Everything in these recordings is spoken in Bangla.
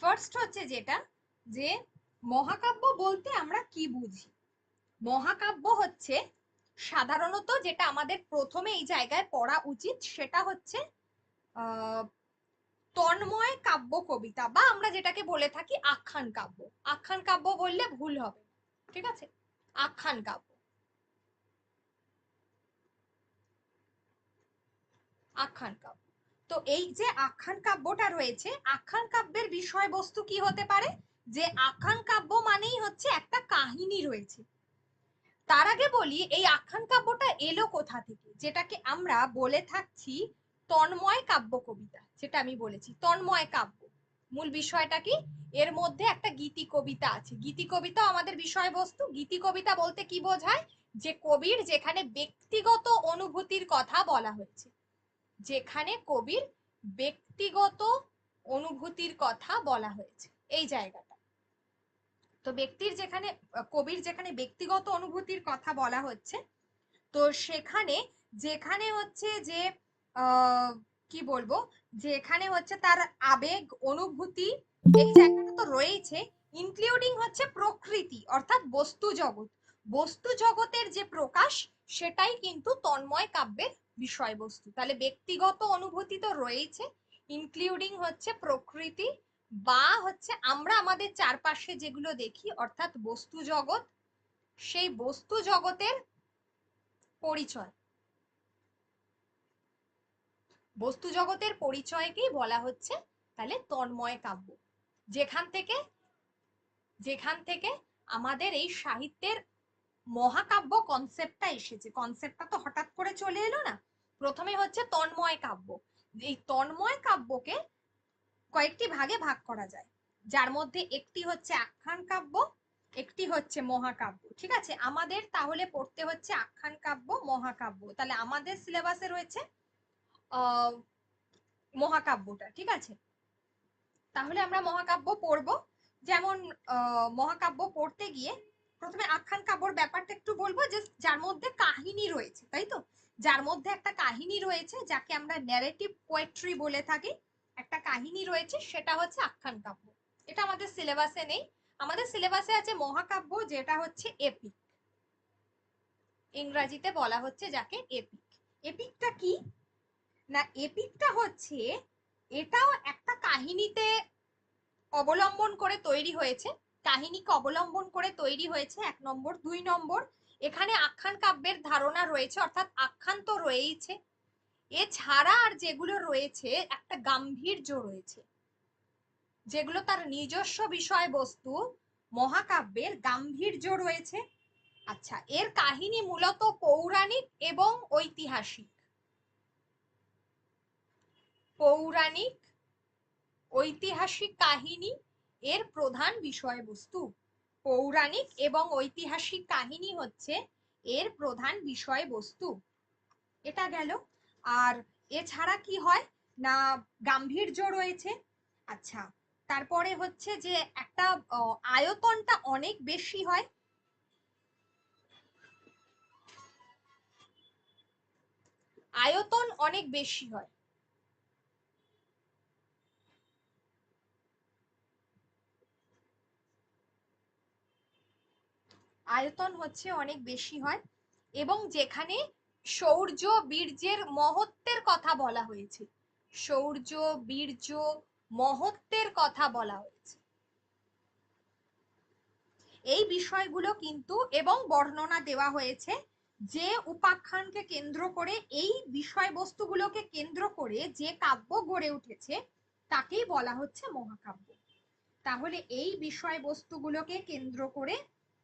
ফার্স্ট হচ্ছে যেটা, যে মহাকাব্য বলতে আমরা কি বুঝি। মহাকাব্য হচ্ছে সাধারণত যেটা আমাদের প্রথমে এই জায়গায় পড়া উচিত সেটা হচ্ছে আহ তন্ময় কাব্য কবিতা, বা আমরা যেটাকে বলে থাকি আখ্যান কাব্য। আখ্যান কাব্য বললে ভুল হবে, ঠিক আছে? আখ্যান কাব্য, আখ্যান কাব্য। তো এই যে আখ্যান কাব্যটা রয়েছে, আখ্যান কাব্যের বিষয়বস্তু কি হতে পারে, যে আখ্যান কাব্য মানেই হচ্ছে একটা কাহিনী রয়েছে। তার আগে বলি এই আখ্যান কাব্যটা এলো কোথা থেকে, যেটাকে আমরা বলে থাকছি তন্ময় কাব্য কবিতা। যেটা আমি বলেছি তন্ময় কাব্য, মূল বিষয়টা কি, এর মধ্যে একটা গীতি কবিতা আছে। গীতি কবিতা আমাদের বিষয়বস্তু। গীতি কবিতা বলতে কি বোঝায়, যে কবির যেখানে ব্যক্তিগত অনুভূতির কথা বলা হয়েছে, যেখানে কবির ব্যক্তিগত অনুভূতির কথা বলা হয়েছে, এই জায়গাটা। তো ব্যক্তির যেখানে, কবির যেখানে ব্যক্তিগত অনুভূতির কথা বলা হচ্ছে, তো সেখানে যেখানে হচ্ছে যে কি বলবো, যেখানে হচ্ছে তার আবেগ অনুভূতি, এই জায়গাটা তো রয়েছে। ইনক্লুডিং হচ্ছে প্রকৃতি অর্থাৎ বস্তু জগৎ। বস্তু জগতের যে প্রকাশ, সেটাই কিন্তু তন্ময় কাব্যের বিষয়বস্তু। তাহলে ব্যক্তিগত অনুভূতি তো রয়েছে, ইনক্লুডিং হচ্ছে প্রকৃতি, বা হচ্ছে আমরা আমাদের চারপাশে যেগুলো দেখি অর্থাৎ বস্তু জগৎ, সেই বস্তু জগতের পরিচয়। বস্তু জগতের পরিচয়কেই বলা হচ্ছে তাহলে তন্ময় কাব্য। যেখান থেকে, যেখান থেকে আমাদের এই সাহিত্যের মহাকাব্য কনসেপ্টটা এসেছে। কনসেপ্টটা তো হঠাৎ করে চলে এলো না। প্রথমে হচ্ছে তন্ময় কাব্য। এই তন্ময় কাব্যকে কয়েকটি ভাগে ভাগ করা যায়, যার মধ্যে একটি হচ্ছে আখ্যান কাব্য, একটি হচ্ছে মহাকাব্য। ঠিক আছে, আমাদের তাহলে পড়তে হচ্ছে আখ্যান কাব্য মহাকাব্য। তাহলে আমাদের সিলেবাসে রয়েছে আহ মহাকাব্যটা, ঠিক আছে? তাহলে আমরা মহাকাব্য পড়ব। যেমন মহাকাব্য পড়তে গিয়ে প্রথমে আখ্যান কাব্যর ব্যাপারটা একটু বলবো, যে যার মধ্যে কাহিনী রয়েছে, তাই তো? যার মধ্যে একটা কাহিনী রয়েছে, যাকে আমরা ন্যারেটিভ পোয়েট্রি বলে থাকি, একটা কাহিনী রয়েছে, সেটা হচ্ছে আখ্যান কাব্য। এটা আমাদের সিলেবাসে নেই। আমাদের সিলেবাসে আছে মহাকাব্য, যেটা হচ্ছে এপিক। ইংরাজিতে বলা হচ্ছে যাকে এপিক। এপিকটা কি না, এপিকটা হচ্ছে, এটাও একটা কাহিনীতে অবলম্বন করে তৈরি হয়েছে। কাহিনীকে অবলম্বন করে তৈরি হয়েছে, 1 নম্বর। 2 নম্বর, এখানে আখ্যান কাব্যের ধারণা রয়েছে, অর্থাৎ আখ্যান তো রয়েছে, এছাড়া আর যেগুলো রয়েছে একটা গাম্ভীর্য রয়েছে, যেগুলো তার নিজস্ব বিষয়বস্তু। মহাকাব্যের গাম্ভীর্য রয়েছে। আচ্ছা, এর কাহিনী মূলত পৌরাণিক এবং ঐতিহাসিক। পৌরাণিক ঐতিহাসিক কাহিনী এর প্রধান বিষয়বস্তু। পৌরাণিক এবং ঐতিহাসিক কাহিনী হচ্ছে এর প্রধান বিষয়বস্তু। এটা গেল। আর এছাড়া কি হয় না, গাম্ভীর্য রয়েছে। আচ্ছা, তারপরে হচ্ছে যে একটা আয়তনটা অনেক বেশি হয়। আয়তন অনেক বেশি হয়। আয়তন হচ্ছে অনেক বেশি হয়, এবং যেখানে শৌর্য বীর্যের মহত্বের কথা বলা হয়েছে, শৌর্য বীর্য মহত্বের কথা বলা হয়েছে, এই বিষয়গুলো কিন্তু, এবং বর্ণনা দেওয়া হয়েছে যে উপাখ্যানকে কেন্দ্র করে, এই বিষয়বস্তুগুলোকে কেন্দ্র করে যে কাব্য গড়ে উঠেছে তাকেই বলা হচ্ছে মহাকাব্য। তাহলে এই বিষয়বস্তুগুলোকে কেন্দ্র করে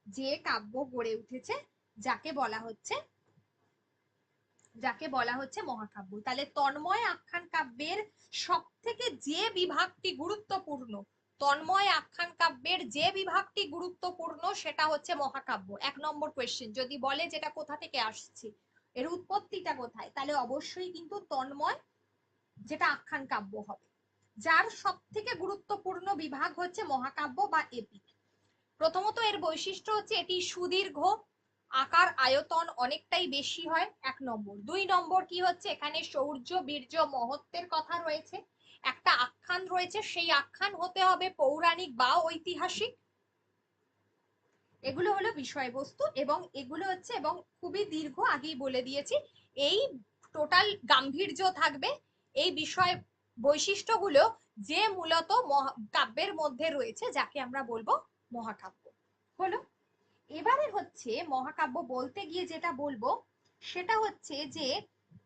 যে কাব্য গড়ে উঠেছে, যাকে বলা হচ্ছে, যাকে বলা হচ্ছে মহাকাব্য। তাহলে তন্ময় আখ্যান কাব্যের সব থেকে যে বিভাগটি গুরুত্বপূর্ণ, তন্ময় আখ্যান কাব্যের যে বিভাগটি গুরুত্বপূর্ণ সেটা হচ্ছে মহাকাব্য। 1 নম্বর কোয়েশ্চেন যদি বলে যেটা কোথা থেকে আসছে, এর উৎপত্তিটা কোথায়, তাহলে অবশ্যই কিন্তু তন্ময় যেটা আখ্যান কাব্য হবে, যার সব থেকে গুরুত্বপূর্ণ বিভাগ হচ্ছে মহাকাব্য বা এপিক। প্রথমত এর বৈশিষ্ট্য হচ্ছে এটি সুদীর্ঘ, আকার আয়তন অনেকটাই বেশি হয়, 1 নম্বর। 2 নম্বর কি হচ্ছে, এখানে শৌর্য বীর্য মহত্বের কথা রয়েছে। একটা আখ্যান রয়েছে সেই আখ্যান হতে হবে পৌরাণিক বা ঐতিহাসিক। এগুলো হলো বিষয়বস্তু এবং এগুলো হচ্ছে এবং খুবই দীর্ঘ, আগেই বলে দিয়েছি। এই টোটাল গাম্ভীর্য থাকবে এই বিষয় বৈশিষ্ট্যগুলো যে মূলত কাব্যের মধ্যে রয়েছে, যাকে আমরা বলবো মহাকাব্য। হলো, এবারে হচ্ছে মহাকাব্য বলতে গিয়ে যেটা বলবো সেটা হচ্ছে যে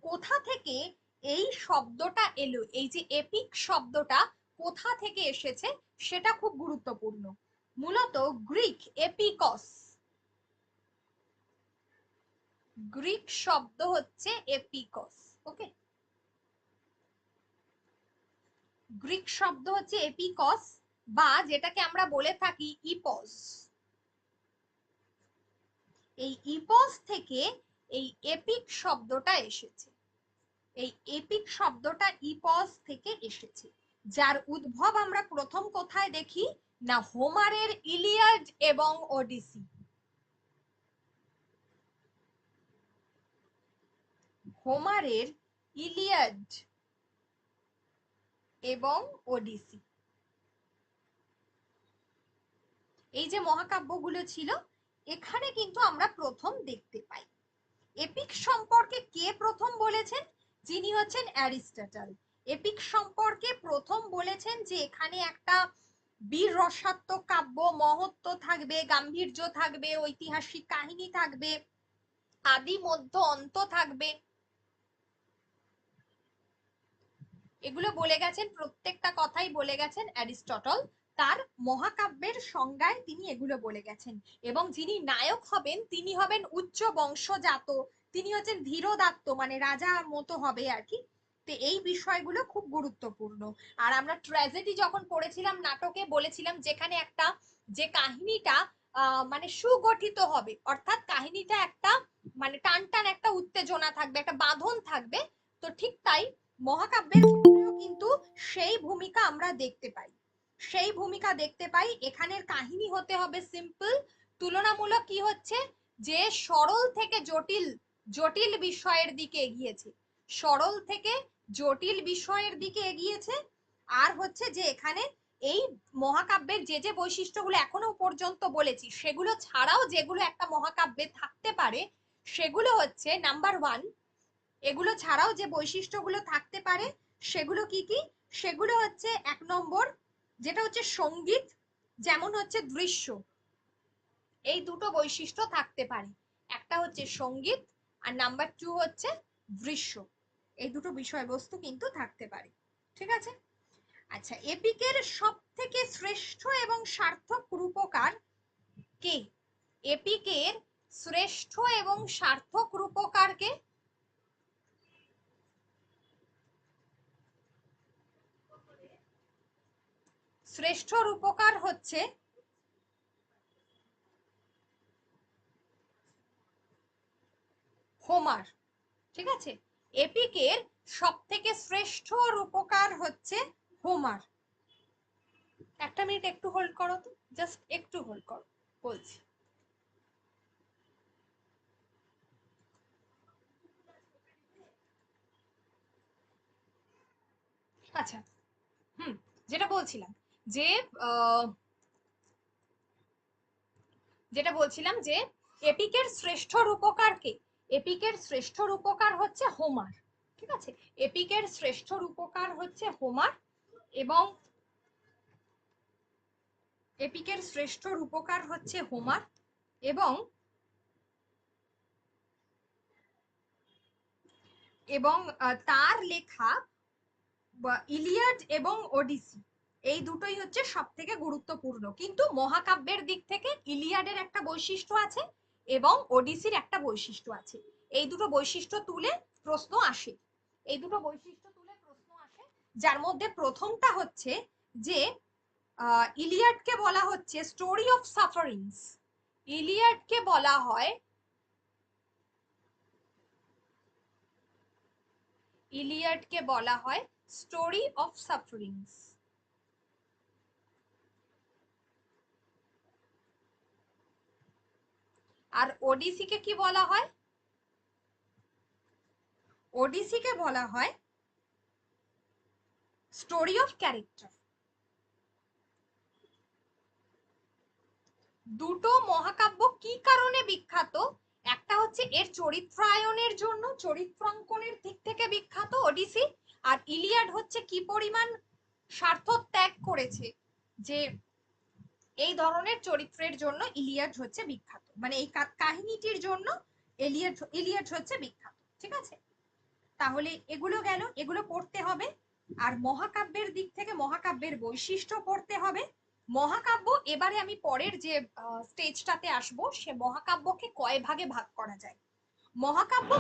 কোথা থেকে এই শব্দটা এলো, এই যে এপিক শব্দটা কোথা থেকে এসেছে সেটা খুব গুরুত্বপূর্ণ। মূলত গ্রিক এপিকস, গ্রিক শব্দ হচ্ছে এপিকস। ওকে, গ্রিক শব্দ হচ্ছে এপিকস বা যেটাকে আমরা বলে থাকি ইপস। এই ইপস থেকে এই এপিক শব্দটা এসেছে। এই এপিক শব্দটা ইপস থেকে এসেছে, যার উদ্ভব আমরা প্রথম কোথায় দেখি না হোমারের ইলিয়াড এবং ওডিসি। হোমারের ইলিয়াড এবং ওডিসি, এই যে মহাকাব্যগুলো ছিল এখানে কিন্তু আমরা প্রথম দেখতে পাই। এপিক সম্পর্কে কে প্রথম বলেছেন? যিনি হচ্ছেন অ্যারিস্টটল। এপিক সম্পর্কে প্রথম বলেছেন যে এখানে একটা বীর রসাত্মক কাব্য, মহত্ব থাকবে, গাম্ভীর্য থাকবে, ঐতিহাসিক কাহিনী থাকবে, আদি মধ্য অন্ত থাকবে, এগুলো বলে গেছেন, প্রত্যেকটা কথাই বলে গেছেন অ্যারিস্টটল। তার মহাকাব্যের সংজ্ঞায় তিনি এগুলো বলে গেছেন। এবং যিনি নায়ক হবেন তিনি হবেন উচ্চ বংশজাত, তিনি হচ্ছেন ধীরোদাত্ত, মানে রাজার মতো হবে আর কি। তো এই বিষয়গুলো খুব গুরুত্বপূর্ণ। আর আমরা ট্র্যাজেডি যখন পড়েছিলাম নাটকে বলেছিলাম যেখানে একটা যে কাহিনীটা মানে সুগঠিত হবে, অর্থাৎ কাহিনীটা একটা মানে টান টান একটা উত্তেজনা থাকবে, একটা বাঁধন থাকবে। তো ঠিক তাই মহাকাব্যের ক্ষেত্রেও কিন্তু সেই ভূমিকা আমরা দেখতে পাই। সেই ভূমিকা দেখতে পাই। এখানের কাহিনী হতে হবে সিম্পল, তুলনামূলক কি হচ্ছে যে সরল থেকে জটিল, জটিল বিষয়ের দিকে এগিয়েছে, সরল থেকে জটিল বিষয়ের দিকে এগিয়েছে। আর হচ্ছে যে এখানে এই মহাকাব্যের যে যে বৈশিষ্ট্যগুলো এখনো পর্যন্ত বলেছি সেগুলো ছাড়াও যেগুলো একটা মহাকাব্যে থাকতে পারে সেগুলো হচ্ছে নাম্বার ওয়ান, এগুলো ছাড়াও যে বৈশিষ্ট্যগুলো থাকতে পারে সেগুলো কি কি? সেগুলো হচ্ছে এক নম্বর যেটা হচ্ছে সঙ্গীত, যেমন হচ্ছে দৃশ্য, এই দুটো বৈশিষ্ট্য থাকতে পারে। একটা হচ্ছে সঙ্গীত আর নাম্বার টু হচ্ছে দৃশ্য, এই দুটো বিষয়বস্তু কিন্তু থাকতে পারে। ঠিক আছে, আচ্ছা, এপিকের সব থেকে শ্রেষ্ঠ এবং সার্থক রূপকার কে? এপিকের শ্রেষ্ঠ এবং সার্থক রূপকার কে? শ্রেষ্ঠ রূপকার হচ্ছে হোমার। ঠিক আছে, এপিকের সব থেকে শ্রেষ্ঠ রূপকার হচ্ছে হোমার। একটা মিনিট একটু হোল্ড করো তো, জাস্ট একটু হোল্ড করো, বলছি। আচ্ছা, যেটা বলছিলাম যে যেটা বলছিলাম যে এপিকের শ্রেষ্ঠ রূপকার কে? এপিকের শ্রেষ্ঠ রূপকার হচ্ছে হোমার। ঠিক আছে, এপিকের শ্রেষ্ঠ রূপকার হচ্ছে হোমার এবং এপিকের শ্রেষ্ঠ রূপকার হচ্ছে হোমার এবং এবং তার লেখা ইলিয়াড এবং ওডিসি, এই দুটোই হচ্ছে সব থেকে গুরুত্বপূর্ণ। কিন্তু মহাকাব্যের দিক থেকে ইলিয়াডের একটা বৈশিষ্ট্য আছে এবং ওডিসির একটা বৈশিষ্ট্য আছে, এই দুটো বৈশিষ্ট্য তুলে প্রশ্ন আসে, এই দুটো বৈশিষ্ট্য তুলে প্রশ্ন আসে। যার মধ্যে প্রথমটা হচ্ছে যে ইলিয়াডকে বলা হচ্ছে স্টোরি অফ সাফারিংস। ইলিয়াডকে বলা হয়, ইলিয়াডকে বলা হয় স্টোরি অফ সাফারিংস। আর ওডিসিকে কি বলা হয়? ওডিসিকে বলা হয় স্টোরি অফ ক্যারেক্টার। দুটো মহাকাব্য কি কারণে বিখ্যাত? একটা হচ্ছে এর চরিত্রায়নের জন্য, চরিত্রাঙ্কনের দিক থেকে বিখ্যাত ওডিসি। আর ইলিয়াড হচ্ছে কি পরিমাণ স্বার্থ ত্যাগ করেছে, যে এই ধরনের চরিত্রের জন্য ইলিয়াড হচ্ছে বিখ্যাত, মানে এই কাহিনীটির জন্য ইলিয়াড হচ্ছে বিখ্যাত। ঠিক আছে, তাহলে এগুলো গেল, এগুলো পড়তে হবে। আর মহাকাব্যের দিক থেকে মহাকাব্যের বৈশিষ্ট্য পড়তে হবে। মহাকাব্য, এবারে আমি পরের যে স্টেজটাতে আসব, সে মহাকাব্যকে কয় ভাগে ভাগ করা যায়। মহাকাব্য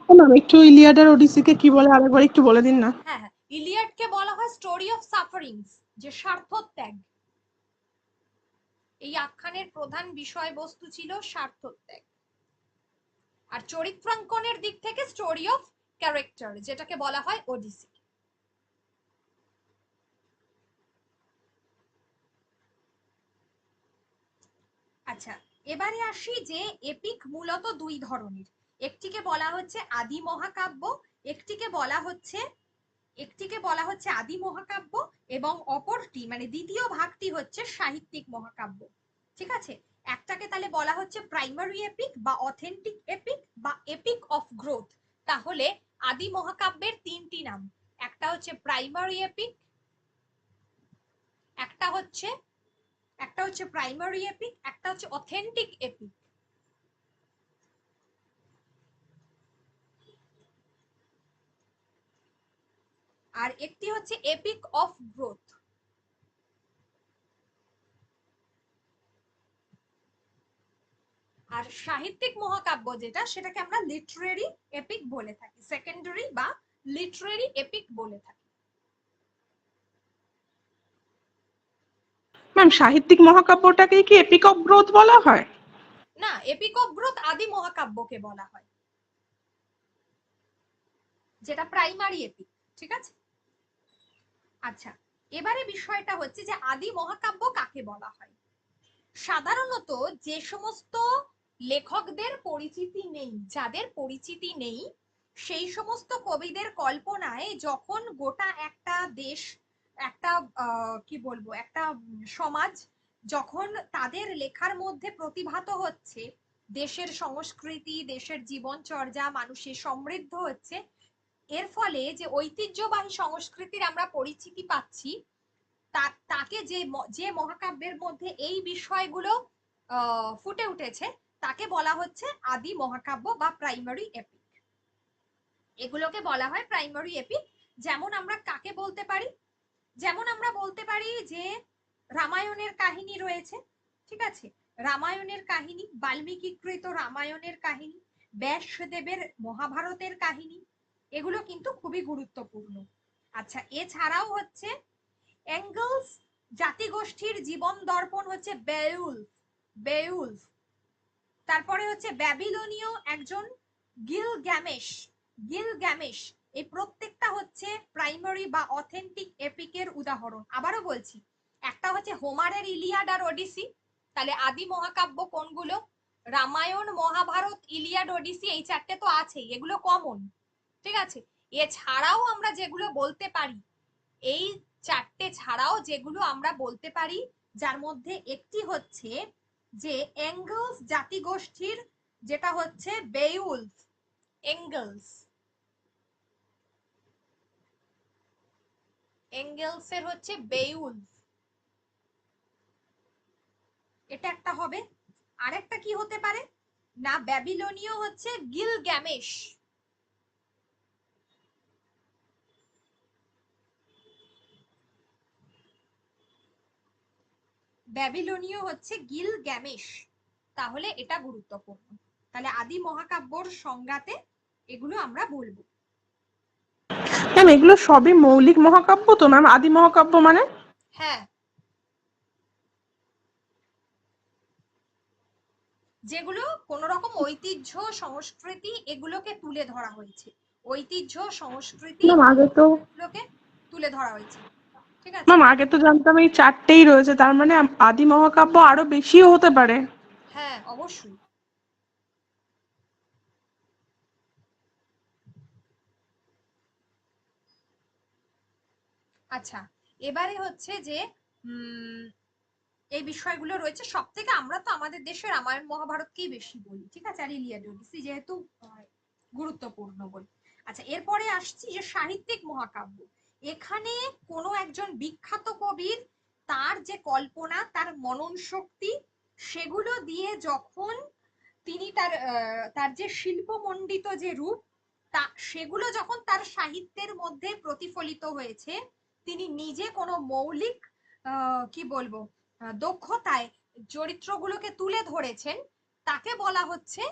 মূলত, একটু ইলিয়াড আর ওডিসিকে কি বলে আরেকবার একটু বলে দিন না। হ্যাঁ হ্যাঁ, ইলিয়াডকে বলা হয় স্টোরি অফ সাফারিংস, যে স্বার্থত্যাগ। এই আখ্যানের প্রধান বিষয়বস্তু ছিল স্বার্থত্যাগ। আর চরিত্রাঙ্কনের দিক থেকে স্টোরি অফ ক্যারেক্টার, যেটাকে বলা হয় ওডিসি। আচ্ছা, এবারে আসি যে এপিক মূলত দুই ধরনের। একটিকে বলা হচ্ছে আদি মহাকাব্য, একটিকে বলা হচ্ছে আদি মহাকাব্য, এবং অপরটি মানে দ্বিতীয় ভাগটি হচ্ছে সাহিত্যিক মহাকাব্য। ঠিক আছে, একটাকে তাহলে বলা হচ্ছে প্রাইমারি এপিক বা অথেন্টিক এপিক বা এপিক অফ গ্রোথ। তাহলে আদি মহাকাব্যের তিনটি নাম, একটা হচ্ছে প্রাইমারি এপিক, একটা হচ্ছে প্রাইমারি এপিক, একটা হচ্ছে অথেন্টিক এপিক। আর একটি হচ্ছে এপিক অফ গ্রোথ। আর সাহিত্যিক মহাকাব্য যেটা, সেটাকে আমরা লিটারেরি এপিক বলে থাকি, সেকেন্ডারি বা লিটারেরি এপিক বলে থাকি। ম্যাম, সাহিত্যিক মহাকাব্যটাকে কি এপিক অফ গ্রোথ বলা হয়? না, এপিক অফ গ্রোথ আদি মহাকাব্যকে বলা হয়, যেটা প্রাইমারি এপিক। ঠিক আছে, আচ্ছা, এবারে বিষয়টা হচ্ছে যে আদি মহাকাব্য কাকে বলা হয়। সাধারণত যে সমস্ত লেখকদের পরিচিতি নেই, যাদের পরিচিতি নেই, সেই সমস্ত কবিদের কল্পনায় যখন গোটা একটা দেশ, একটা কি বলবো, একটা সমাজ যখন তাদের লেখার মধ্যে প্রতিভাত হচ্ছে, দেশের সংস্কৃতি, দেশের জীবনচর্যা, মানুষের সমৃদ্ধ হচ্ছে, এর ফলে যে ঐতিহ্যবাহী সংস্কৃতির আমরা পরিচিতি পাচ্ছি, তাকে যে মহাকাব্যের মধ্যে এই বিষয়গুলো ফুটে উঠেছে, তাকে বলা হচ্ছে আদি মহাকাব্য বা প্রাইমারি এপিক। এগুলোকে বলা হয় প্রাইমারি এপিক। যেমন আমরা কাকে বলতে পারি, যেমন আমরা বলতে পারি যে রামায়ণের কাহিনী রয়েছে। ঠিক আছে, রামায়ণের কাহিনী, বাল্মীকিকৃত রামায়ণের কাহিনী, ব্যাসদেবের মহাভারতের কাহিনী, এগুলো কিন্তু খুবই গুরুত্বপূর্ণ। আচ্ছা, এছাড়াও হচ্ছে এঙ্গেলস জাতিগোষ্ঠীর জীবন দর্পণ হচ্ছে বেউলফ। তারপরে হচ্ছে ব্যাবিলনীয় একজন গিলগ্যামেশ। এই প্রত্যেকটা হচ্ছে প্রাইমারি বা অথেন্টিক এপিকের উদাহরণ। আবারও বলছি, একটা হচ্ছে হোমারের ইলিয়াড আর ওডিসি। তাহলে আদি মহাকাব্য কোনগুলো? রামায়ণ, মহাভারত, ইলিয়াড, ওডিসি, এই চারটে তো আছেই, এগুলো কমন। ঠিক আছে, এছাড়াও আমরা যেগুলো বলতে পারি, এই চারটে ছাড়াও যেগুলো আমরা বলতে পারি, যার মধ্যে একটি হচ্ছে যে এঙ্গেলস জাতিগোষ্ঠীর, যেটা হচ্ছে বেউলফ। এঙ্গেলসের হচ্ছে বেউলফ, এটা একটা হবে। আরেকটা কি হতে পারে না, ব্যাবিলনীয় হচ্ছে গিলগ্যামেশ। ব্যাবিলনীয় হচ্ছে গিলগ্যামেশ। তাহলে এটা গুরুত্বপূর্ণ। তাহলে আদি মহাকাব্যর সংজ্ঞাতে এগুলো আমরা বলবো। ম্যাম, এগুলো সবই মৌলিক মহাকাব্য তো ম্যাম, আদি মহাকাব্য মানে? হ্যাঁ, যেগুলো কোন রকম ঐতিহ্য সংস্কৃতি এগুলোকে তুলে ধরা হয়েছে, ঐতিহ্য সংস্কৃতি ম্যাম, আগে তো এগুলোকে তুলে ধরা হয়েছে। ঠিক আছে, ম্যাম আগে তো জানতাম এই চারটেই রয়েছে, তার মানে আদি মহাকাব্য আরো বেশিও হতে পারে। হ্যাঁ অবশ্যই। আচ্ছা, এবারে হচ্ছে যে উম এই বিষয়গুলো রয়েছে। সব থেকে আমরা তো আমাদের দেশের রামায়ণ মহাভারতকেই বেশি বলি, ঠিক আছে, আর ইলিয়াড ওডিসি যেহেতু গুরুত্বপূর্ণ বলি। আচ্ছা, এরপরে আসছি যে সাহিত্যিক মহাকাব্য। এখানে কোনো একজন বিখ্যাত কবির তার যে কল্পনা, তার মনন শক্তি, সেগুলো দিয়ে যখন তিনি তার যে শিল্পমণ্ডিত যে রূপ, তা সেগুলো যখন তার সাহিত্যের মধ্যে প্রতিফলিত হয়েছে, তিনি নিজে কোনো মৌলিক কি বলবো দক্ষতায় চরিত্রগুলোকে তুলে ধরেছেন, তাকে বলা হচ্ছে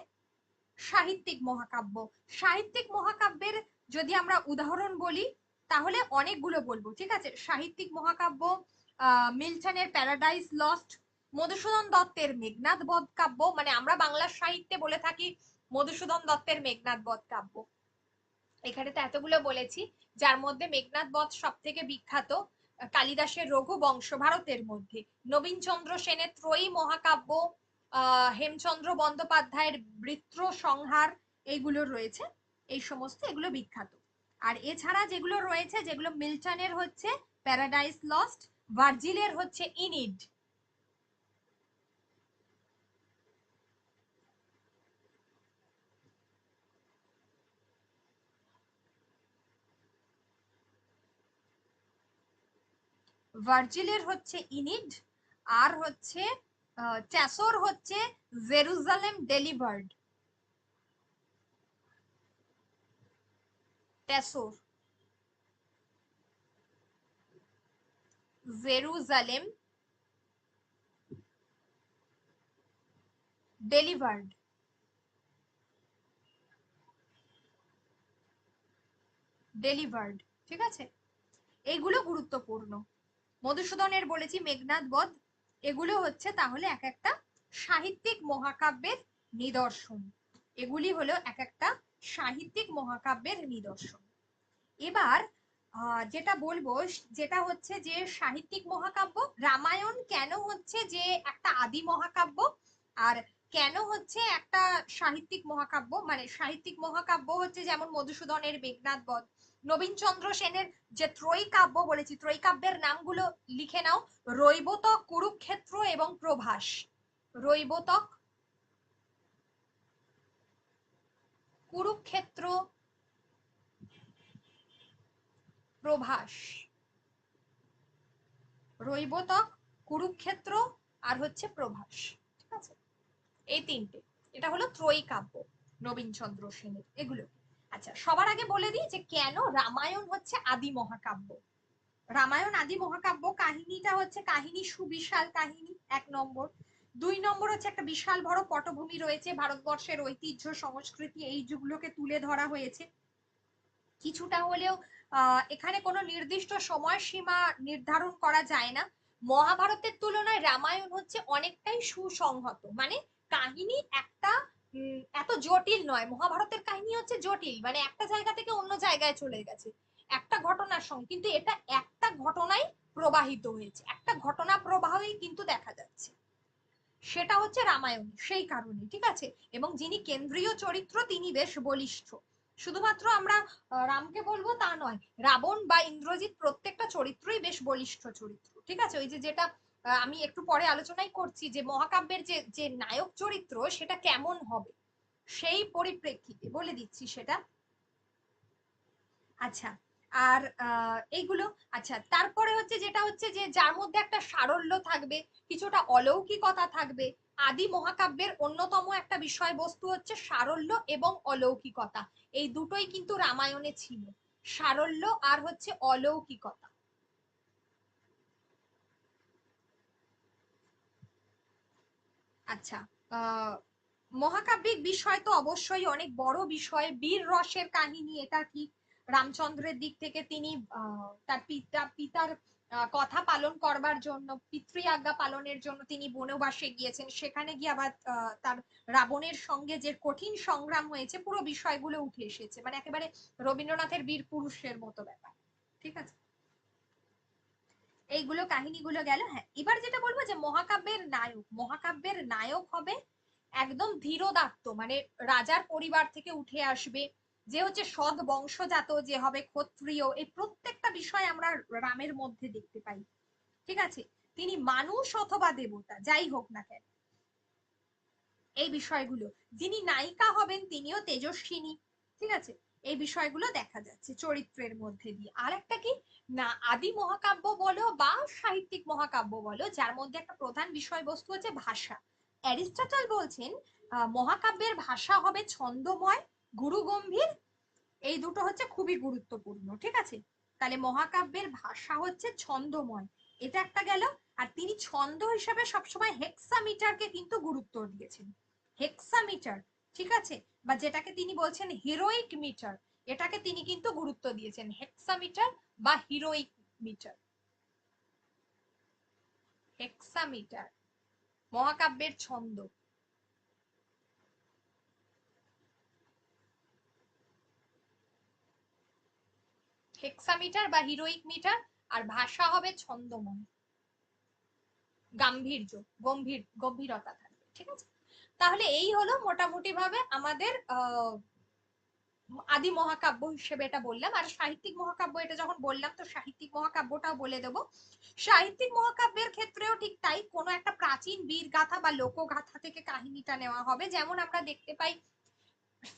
সাহিত্যিক মহাকাব্য। সাহিত্যিক মহাকাব্যের যদি আমরা উদাহরণ বলি তাহলে অনেকগুলো বলবো, ঠিক আছে। সাহিত্যিক মহাকাব্য মিল্টনের প্যারাডাইস লস্ট, মধুসূদন দত্তের মেঘনাদ বধ কাব্য, মানে আমরা বাংলা সাহিত্যে বলে থাকি মধুসূদন দত্তের মেঘনাদ বধ কাব্য। এখানে তো এতগুলো বলেছি, যার মধ্যে মেঘনাদ বধ সব থেকে বিখ্যাত। কালিদাসের রঘুবংশ ভারতের মধ্যে, নবীনচন্দ্র সেনের ত্রয়ী মহাকাব্য, হেমচন্দ্র বন্দ্যোপাধ্যায়ের বৃত্র সংহার, এইগুলো রয়েছে। এই সমস্ত এগুলো বিখ্যাত। আর এছাড়া যেগুলো রয়েছে, যেগুলো মিল্টনের হচ্ছে প্যারাডাইস লস্ট, ভার্জিলের হচ্ছে ইনিড। ভার্জিলের হচ্ছে ইনিড, আর হচ্ছে ট্যাসোর হচ্ছে জেরুজালেম ডেলিভার্ড। ট্যাসোর জেরুজালেম ডেলিভার্ড। ডেলিভার্ড, ঠিক আছে। এইগুলো গুরুত্বপূর্ণ। মধুসূদনের বলেছি মেঘনাদ বধ। এগুলো হচ্ছে তাহলে এক একটা সাহিত্যিক মহাকাব্যের নিদর্শন। এগুলি হলো এক একটা সাহিত্যিক মহাকাব্যের নিদর্শন। এবার যেটা বলবো, যেটা হচ্ছে যে সাহিত্যিক মহাকাব্য, রামায়ণ কেন হচ্ছে যে একটা আদি মহাকাব্য, আর কেন হচ্ছে একটা সাহিত্যিক মহাকাব্য। মানে সাহিত্যিক মহাকাব্য হচ্ছে যেমন মধুসূদনের মেঘনাদ বধ, নবীনচন্দ্র সেনের যে ত্রয়ী কাব্য বলেছি, ত্রয়ী কাব্যের নামগুলো লিখে নাও: রৈবতক, কুরুক্ষেত্র এবং প্রভাস। রৈবতক, কুরুক্ষেত্র, প্রভাস। রৈবতক, কুরুক্ষেত্র, আর হচ্ছে প্রভাস, ঠিক আছে। এই তিনটে, এটা হলো ত্রয়ী কাব্য নবীনচন্দ্র সেনের, এগুলো। আচ্ছা, সবার আগে বলে দিই যে কেন রামায়ণ হচ্ছে আদি মহাকাব্য। রামায়ণ আদি মহাকাব্য, কাহিনীটা হচ্ছে কাহিনী সুবিশাল কাহিনী, 1 নম্বর। 2 নম্বর হচ্ছে একটা বিশাল বড় পটভূমি রয়েছে, ভারতবর্ষের ঐতিহ্য সংস্কৃতি এই যুগগুলোকে তুলে ধরা হয়েছে। কিছুটা হলেও এখানে কোনো নির্দিষ্ট সময়সীমা নির্ধারণ করা যায় না। মহাভারতের তুলনায় রামায়ণ হচ্ছে অনেকটাই সুসংহত, মানে কাহিনী একটা এত জটিল নয়। মহাভারতের কাহিনী হচ্ছে জটিল, মানে একটা জায়গা থেকে অন্য জায়গায় চলে গেছে একটা ঘটনার সঙ্গে, কিন্তু এটা একটা ঘটনাই প্রবাহিত হয়েছে, একটা ঘটনা প্রবাহই কিন্তু দেখা যাচ্ছে। সেটা হচ্ছে রামায়ণ, সেই কারণে, ঠিক আছে। এবং যিনি কেন্দ্রীয় চরিত্র তিনি বেশ বলিষ্ঠ। শুধুমাত্র আমরা রামকে বলবো তা নয়, রাবণ বা ইন্দ্রজিৎ প্রত্যেকটা চরিত্রই বেশ বলিষ্ঠ চরিত্র, ঠিক আছে। ওই যে যেটা আমি একটু পরে আলোচনাই করছি, যে মহাকাব্যের যে যে নায়ক চরিত্র সেটা কেমন হবে, সেই পরিপ্রেক্ষিতে বলে দিচ্ছি সেটা। আচ্ছা, আর এইগুলো। আচ্ছা, তারপরে হচ্ছে যেটা হচ্ছে যে যার মধ্যে একটা সারল্য থাকবে, কিছুটা অলৌকিকতা থাকবে। আদি মহাকাব্যের অন্যতম একটা বিষয়বস্তু হচ্ছে সারল্য এবং অলৌকিকতা। এই দুটোই কিন্তু রামায়ণে ছিল, সারল্য আর হচ্ছে অলৌকিকতা। আচ্ছা, আহ মহাকাব্যিক বিষয় তো অবশ্যই অনেক বড় বিষয়, বীর রসের কাহিনী, এটা ঠিক। রামচন্দ্রের দিক থেকে তিনি তার পিতার কথা পালন করবার জন্য, পিতৃ আজ্ঞা পালনের জন্য তিনি বনবাসে গিয়েছেন, সেখানে গিয়ে আবার তার রাবণের সঙ্গে যে কঠিন সংগ্রাম হয়েছে, পুরো বিষয়গুলো উঠে এসেছে, মানে একেবারে রবীন্দ্রনাথের বীর পুরুষের মতো ব্যাপার, ঠিক আছে। এইগুলো কাহিনীগুলো গেল। হ্যাঁ, এবার যেটা বলবো যে মহাকাব্যের নায়ক, মহাকাব্যের নায়ক হবে একদম ধীরোদাত্ত, মানে রাজার পরিবার থেকে উঠে আসবে, যে হচ্ছে সৎ বংশজাত, যে হবে ক্ষত্রিয়, এই প্রত্যেকটা বিষয় আমরা রামের মধ্যে দেখতে পাই। ঠিক আছে, তিনি মানুষ অথবা দেবতা যাই হোক না কেন, এই বিষয়গুলো, যিনি নায়িকা হবেন তিনিও তেজস্বিনী। ঠিক আছে, এই বিষয়গুলো দেখা যাচ্ছে চরিত্রের মধ্যে দিয়ে। আর একটা কি না, আদি মহাকাব্য বলো বা সাহিত্যিক মহাকাব্য বলো, যার মধ্যে একটা প্রধান বিষয়বস্তু হচ্ছে ভাষা। অ্যারিস্টটল বলছেন মহাকাব্যের ভাষা হবে ছন্দময়, গুরু গম্ভীর, এই দুটো হচ্ছে খুবই গুরুত্বপূর্ণ। ঠিক আছে, তাহলে মহাকাব্যের ভাষা হচ্ছে ছন্দময়, এটা একটা গেল। আর তিনি ছন্দ হিসাবে সবসময় হেক্সামিটারকে কিন্তু গুরুত্ব দিয়েছেন। হেক্সামিটার, ঠিক আছে, বা যেটাকে তিনি বলছেন হিরোইক মিটার, এটাকে তিনি কিন্তু গুরুত্ব দিয়েছেন, হেক্সামিটার বা হিরোইক মিটার। হেক্সামিটার মহাকাব্যের ছন্দ। হেক্সামিটার বা হিরোইক মিটার, আর ভাষা হবে ছন্দময়, গাম্ভীর্য, গম্ভীরতা থাকবে। ঠিক আছে, তাহলে এই হলো মোটামুটি ভাবে আমাদের আদি মহাকাব্য হিসেবে এটা বললাম। আর সাহিত্যিক মহাকাব্য এটা যখন বললাম, তো সাহিত্যিক মহাকাব্যটাও বলে দেবো। সাহিত্যিক মহাকাব্যের ক্ষেত্রেও ঠিক তাই, কোনো একটা প্রাচীন বীর গাথা বা লোকগাথা থেকে কাহিনীটা নেওয়া হবে। যেমন আমরা দেখতে পাই,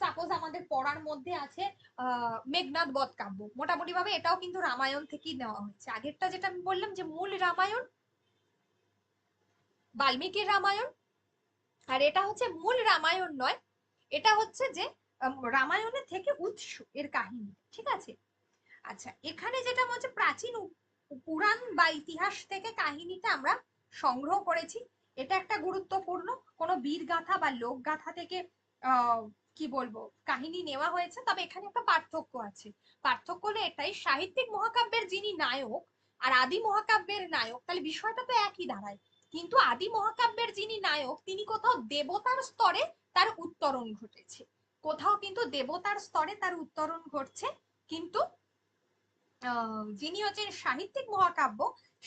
সাপোজ আমাদের পড়ার মধ্যে আছে মেঘনাদ বধ কাব্য, মোটামুটি ভাবে এটাও কিন্তু রামায়ণ থেকেই নেওয়া হয়েছে। আগেরটা যেটা আমি বললাম যে মূল রামায়ণ, বাল্মীকির রামায়ণ, আর এটা হচ্ছে মূল রামায়ণ নয়, এটা হচ্ছে যে রামায়ণের থেকে উৎস এর কাহিনী। ঠিক আছে, আচ্ছা, এখানে যেটা হচ্ছে প্রাচীন পুরাণ বা ইতিহাস থেকে কাহিনীটা আমরা সংগ্রহ করেছি, এটা একটা গুরুত্বপূর্ণ। কোনো বীরগাথা বা লোকগাথা থেকে আহ কি বলবো কাহিনী নেওয়া হয়েছে। তবে এখানে একটা পার্থক্য আছে, পার্থক্য হলো এটাই, সাহিত্যিক মহাকাব্যের যিনি নায়ক আর আদি মহাকাব্যের নায়ক, তাহলে বিষয়টা তো একই দাঁড়ায়। কিন্তু আদি মহাকাব্যের যিনি নায়ক তিনি কোথাও দেবতার স্তরে তার উত্তরণ ঘটেছে, কোথাও কিন্তু দেবতার স্তরে তার উত্তরণ ঘটছে। কিন্তু যিনি হচ্ছেন সাহিত্যিক মহাকাব্য,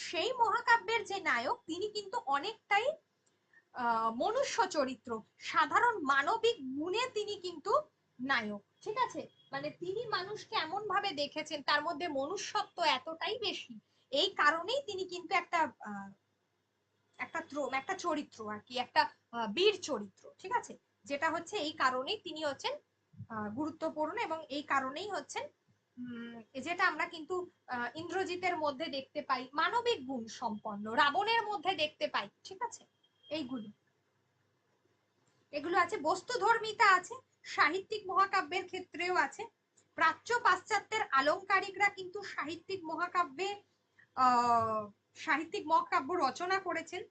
সেই মহাকাব্যের যে নায়ক তিনি কিন্তু অনেকটাই মনুষ্য চরিত্র, সাধারণ মানবিক গুণে তিনি কিন্তু নায়ক। ঠিক আছে, মানে তিনি মানুষকে এমন ভাবে দেখেছেন, তার মধ্যে মনুষ্যত্ব এতটাই বেশি, এই কারণেই তিনি কিন্তু একটা চরিত্র আর কি, একটা বীর চরিত্র। ঠিক আছে, যেটা হচ্ছে এই কারণেই তিনি হচ্ছেন গুরুত্বপূর্ণ, এবং এই কারণেই হচ্ছেন যেটা আমরা কিন্তু ইন্দ্রজিতের মধ্যে দেখতে পাই, মানবিক গুণ সম্পন্ন, রাবণের মধ্যে দেখতে পাই। ঠিক আছে, এইগুলো, এগুলো আছে, বস্তুধর্মিতা আছে, সাহিত্যিক মহাকাব্যের ক্ষেত্রেও আছে। প্রাচ্য পাশ্চাত্যের আলংকারিকরা কিন্তু সাহিত্যিক মহাকাব্য রচনা করেছেন।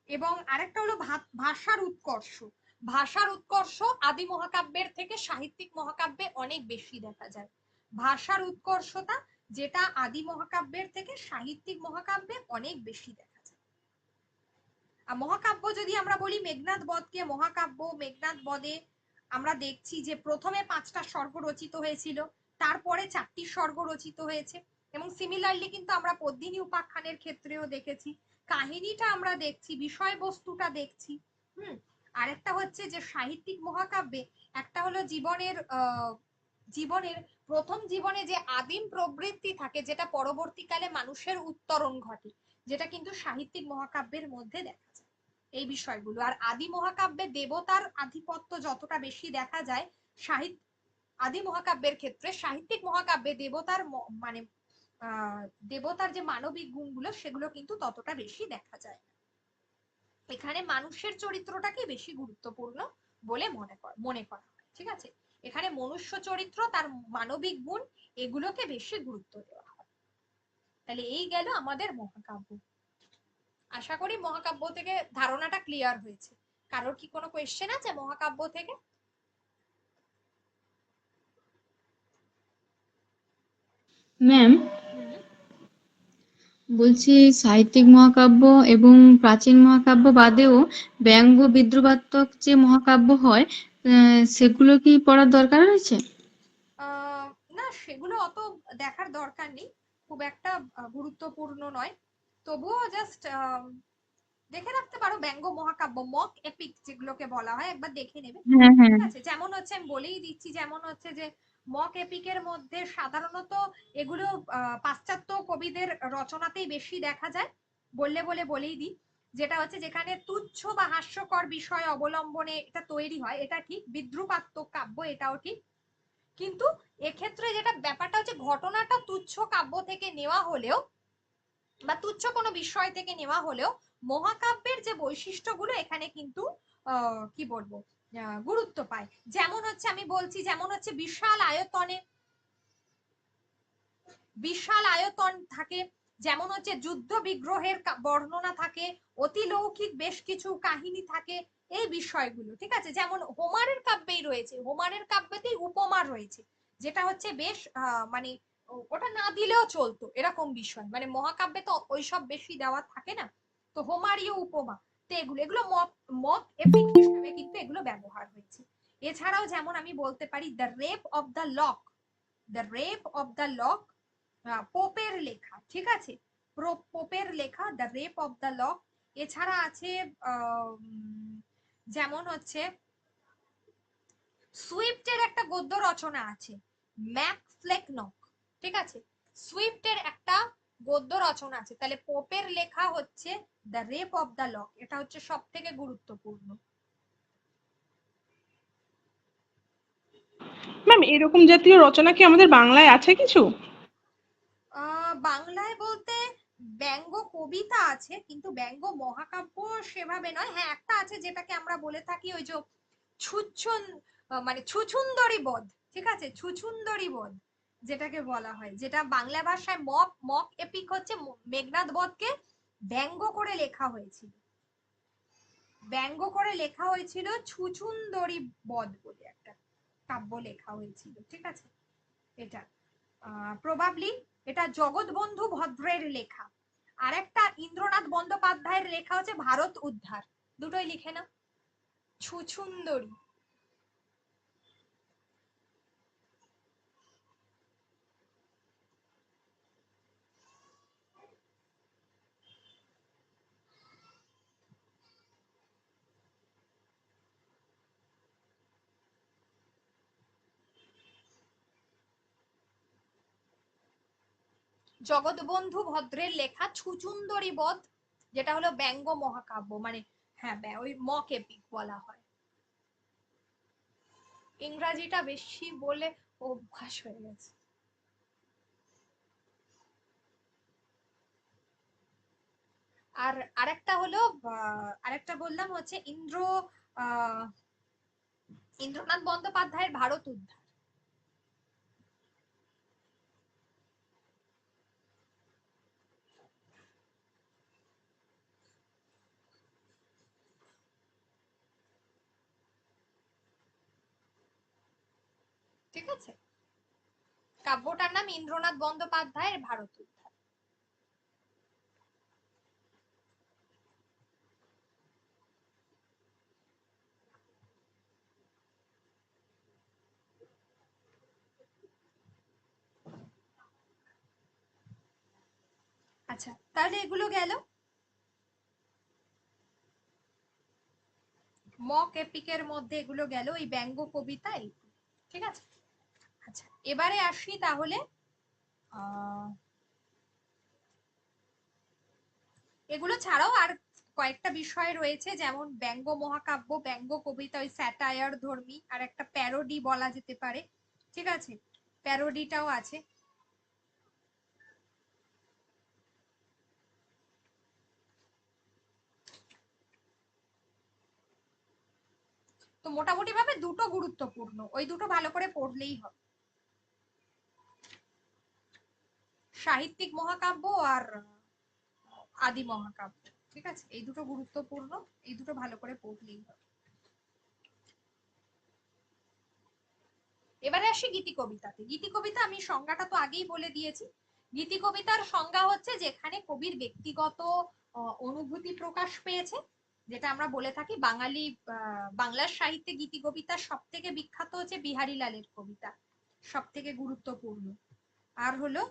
এবং আরেকটা হলো ভাষার উৎকর্ষ। ভাষার উৎকর্ষ আদি মহাকাব্যের থেকে সাহিত্যিক মহাকাব্যে অনেক বেশি দেখা যায়। ভাষার উৎকর্ষতা যেটা আদি মহাকাব্যের থেকে সাহিত্যিক মহাকাব্যে অনেক বেশি দেখা যায়। আর মহাকাব্য যদি আমরা বলি, মেঘনাদ বধকে মহাকাব্য, মেঘনাদ বধে আমরা দেখছি যে প্রথমে 5টা স্বর্গ রচিত হয়েছিল, তারপরে 4টি স্বর্গ রচিত হয়েছে। এবং সিমিলারলি কিন্তু আমরা পদ্মিনী উপাখ্যানের ক্ষেত্রেও দেখেছি, কাহিনীটা আমরা দেখছি, বিষয়বস্তুটা দেখছি। আরেকটা হচ্ছে যে সাহিত্যিক মহাকাব্যে একটা হলো জীবনের প্রথম জীবনে যে আদিম প্রবৃত্তি থাকে, যেটা পরবর্তীকালে মানুষের উত্তরণ ঘটে, যেটা কিন্তু সাহিত্যিক মহাকাব্যের মধ্যে দেখা যায় এই বিষয়গুলো। আর আদি মহাকাব্যে দেবতার আধিপত্য যতটা বেশি দেখা যায়, সাহিত্য আদি মহাকাব্যের ক্ষেত্রে সাহিত্যিক মহাকাব্যে দেবতার মানে দেবতার যে মানবিক গুণগুলো সেগুলো কিন্তু ততটা বেশি দেখা যায়। এখানে মানুষের চরিত্রটাকে বেশি গুরুত্বপূর্ণ বলে মনে করা হয়। ঠিক আছে, এখানে মনুষ্য চরিত্র, তার মানবিক গুণ, এগুলোকে বেশি গুরুত্ব দেওয়া হয়। তাহলে এই গেল আমাদের মহাকাব্য। আশা করি মহাকাব্য থেকে ধারণাটা ক্লিয়ার হয়েছে। কারোর কি কোনো কোয়েশ্চেন আছে মহাকাব্য থেকে? ম্যাম, বলছি সাহিত্যিক মহাকাব্য এবং প্রাচীন মহাকাব্য বাদেও ব্যঙ্গ বিদ্রুপাত্মক যে মহাকাব্য হয় সেগুলো কি পড়ার দরকার রয়েছে? না, সেগুলো অত দেখার দরকার নেই, খুব একটা গুরুত্বপূর্ণ নয়। তবুও জাস্ট দেখে রাখতে পারো ব্যঙ্গ মহাকাব্য, মক এপিক যেগুলোকে বলা হয়, একবার দেখে নেবে। হ্যাঁ হ্যাঁ ঠিক আছে, যেমন হচ্ছে আমি বলেই দিচ্ছি, যেমন হচ্ছে যে মক এপিকের মধ্যে সাধারণত এগুলো পাশ্চাত্য কবিদের রচনাতেই বেশি দেখা যায়। বলেই দিই, যেটা হচ্ছে যেখানে তুচ্ছ বা হাস্যকর বিষয় অবলম্বনে এটা তৈরি হয়, এটা ঠিক। বিদ্রুপাত্মক কাব্য, এটাও ঠিক। কিন্তু এক্ষেত্রে যেটা ব্যাপারটা হচ্ছে, ঘটনাটা তুচ্ছ কাব্য থেকে নেওয়া হলেও বা তুচ্ছ কোনো বিষয় থেকে নেওয়া হলেও মহাকাব্যের যে বৈশিষ্ট্যগুলো এখানে কিন্তু কি বলবো, গুরুত্ব পায়। যেমন হচ্ছে আমি বলছি, যেমন হচ্ছে বিশাল আয়তন থাকে, যেমন হচ্ছে যুদ্ধ বিগ্রহের বর্ণনা থাকে, অতিলৌকিক বেশ কিছু কাহিনী থাকে, এই বিষয়গুলো। ঠিক আছে, যেমন হোমারের কাব্যেই রয়েছে, হোমারের কাব্যেতেই উপমা রয়েছে, যেটা হচ্ছে বেশ মানে ওটা না দিলেও চলতো এরকম বিষয়, মানে মহাকাব্যে তো ওইসব বেশি দেওয়া থাকে না। তো হোমারীয় উপমা, তো এগুলো এগুলো মক মক এপিক হিসেবে কিন্তু এগুলো ব্যবহার হয়েছে। এছাড়াও যেমন আমি বলতে পারি the rape of the lock, পোপের লেখা। ঠিক আছে, পোপের লেখা the rape of the lock. এছাড়া আছে যেমন হচ্ছে সুইফটের একটা গদ্য রচনা আছে, ম্যাক ফ্লেকনক। ঠিক আছে, সুইফটের একটা গদ্য রচনা আছে, তাহলে পোপের লেখা হচ্ছে the rape of the lock, এটা হচ্ছে সব থেকে গুরুত্বপূর্ণ। ম্যাম এরকম জাতীয় রচনা কি আমাদের বাংলায় আছে কিছু? বাংলায় বলতে ব্যঙ্গ কবিতা আছে, কিন্তু ব্যঙ্গ মহাকাব্য সেভাবে নয়। হ্যাঁ, একটা আছে যেটাকে আমরা বলে থাকি ওই যে ছুচ্ছন মানে ছুছুন্দরী বধ। ঠিক আছে, ছুছুন্দরী বধ যেটাকে বলা হয়, যেটা বাংলা ভাষায় মক মক এপিক হচ্ছে, মেঘনাদ বধকে ব্যঙ্গ করে লেখা হয়েছিল, ছুছুন্দরী বধ বলে একটা কাব্য লেখা হয়েছিল। ঠিক আছে, এটা প্রবাবলি এটা জগৎবন্ধু ভদ্রের লেখা। আর একটা ইন্দ্রনাথ বন্দ্যোপাধ্যায়ের লেখা হচ্ছে ভারত উদ্ধার, দুটোই লিখে না, ছুছুন্দরী। জগৎবন্ধু ভদ্রের লেখা ছুচুন্দরী বধ, যেটা হলো ব্যঙ্গ মহাকাব্য, মানে হ্যাঁ ওই মক এপিক বলা হয়। ইংরাজিটা বেশি বলে অভ্যাস হয়ে গেছে। আর আরেকটা হলো আরেকটা বললাম হচ্ছে ইন্দ্রনাথ বন্দ্যোপাধ্যায়ের ভারত উদ্ধার। ঠিক আছে, কাব্যটার নাম ইন্দ্রনাথ বন্দ্যোপাধ্যায়ের ভারত উদ্ধার। আচ্ছা, তাহলে এগুলো গেল মক এপিকের মধ্যে, এগুলো গেল এই ব্যঙ্গ কবিতা। ঠিক আছে, আচ্ছা এবারে আসি তাহলে এগুলো ছাড়াও আর কয়েকটা বিষয় রয়েছে, যেমন ব্যঙ্গ মহাকাব্য, ব্যঙ্গ কবিতা, ওই স্যাটায়ার ধর্মী, আর একটা প্যারোডি বলা যেতে পারে। ঠিক আছে, প্যারোডিটাও আছে। তো মোটামুটি ভাবে দুটো গুরুত্বপূর্ণ, ওই দুটো ভালো করে পড়লেই হবে, সাহিত্যিক মহাকাব্য আর আদি মহাকাব্য। ঠিক আছে, এই দুটো গুরুত্বপূর্ণ, এই দুটো ভালো করে পড়লেই হবে। এবারে আসি গীতি কবিতাতে। গীতি কবিতা আমি সংজ্ঞাটা তো আগেই বলে দিয়েছি। গীতি কবিতার সংজ্ঞা হচ্ছে যেখানে কবির ব্যক্তিগত অনুভূতি প্রকাশ পেয়েছে, যেটা আমরা বলে থাকি বাঙালি বাংলার সাহিত্যে গীতি কবিতা সব থেকে বিখ্যাত হচ্ছে বিহারী লালের কবিতা, সব থেকে গুরুত্বপূর্ণ। আর হলো